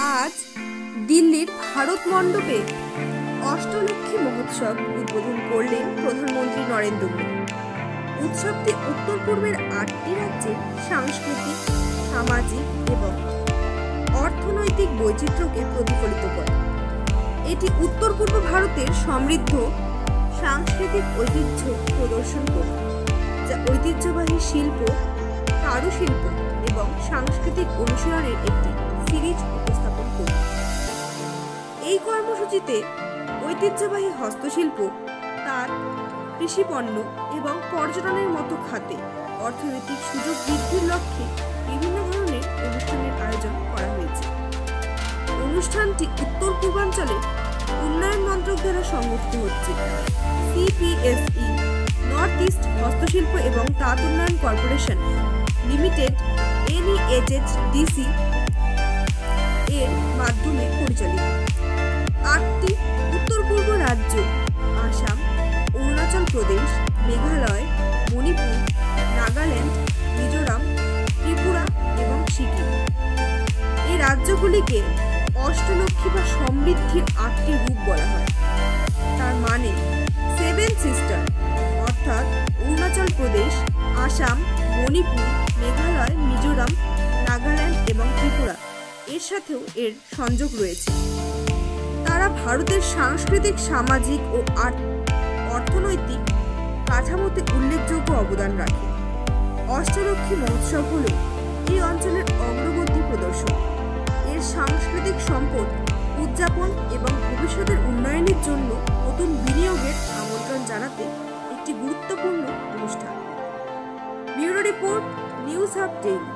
আজ দিল্লির ভারত মণ্ডপে অষ্টলক্ষ্মী মহোৎসব উদ্বোধন করলেন প্রধানমন্ত্রী নরেন্দ্র মোদী। উৎসবটি উত্তর পূর্বের 8টি রাজ্যের সাংস্কৃতিক, সামাজিক এবং অর্থনৈতিক বৈচিত্র্যকে প্রতিফলিত করে। এটি উত্তর পূর্ব ভারতের সমৃদ্ধ সাংস্কৃতিক ঐতিহ্য প্রদর্শন করে, যা ঐতিহ্যবাহী শিল্প, কারুশিল্প এবং সাংস্কৃতিক অনুশীলনের একটি সিরিজ উপস্থাপন করে। এই কর্মসূচিতে ঐতিহ্যবাহী হস্তশিল্প, তাঁত, কৃষিপণ্য এবং পর্যটনের মতো খাতে অর্থনৈতিক সুযোগ বৃদ্ধির লক্ষ্যে বিভিন্ন ধরনের অনুষ্ঠানের আয়োজন করা হয়েছে। অনুষ্ঠানটি উত্তর পূর্বাঞ্চলে উন্নয়ন মন্ত্রক দ্বারা সংগঠিত হচ্ছে। CPSE, নর্থ ইস্ট হস্তশিল্প এবং তাঁত উন্নয়ন কর্পোরেশন লিমিটেড NEHDC এর মাধ্যমে পরিচালিত। 8টি উত্তর পূর্ব রাজ্য আসাম, অরুণাচল প্রদেশ, মেঘালয়, মণিপুর, নাগাল্যান্ড, মিজোরাম, ত্রিপুরা এবং সিকিম, এই রাজ্যগুলিকে অষ্টলক্ষ্মী বা সমৃদ্ধির 8টি রূপ বলা হয়। তার মানে 7 সিস্টার, অর্থাৎ অরুণাচল প্রদেশ, আসাম, মণিপুর, মেঘালয়, মিজোরাম, নাগাল্যান্ড এবং ত্রিপুরা, এর সাথেও এর সংযোগ রয়েছে। তারা ভারতের সাংস্কৃতিক, সামাজিক ও অর্থনৈতিক কাঠামোতে উল্লেখযোগ্য অবদান রাখে। অষ্টলক্ষ্মী মহোৎসব হল এই অঞ্চলের অগ্রগতি প্রদর্শন, এর সাংস্কৃতিক সম্পদ উদযাপন এবং ভবিষ্যতের উন্নয়নের জন্য নতুন বিনিয়োগের আমন্ত্রণ জানাতে একটি গুরুত্বপূর্ণ অনুষ্ঠান। Bureau report, news hub daily.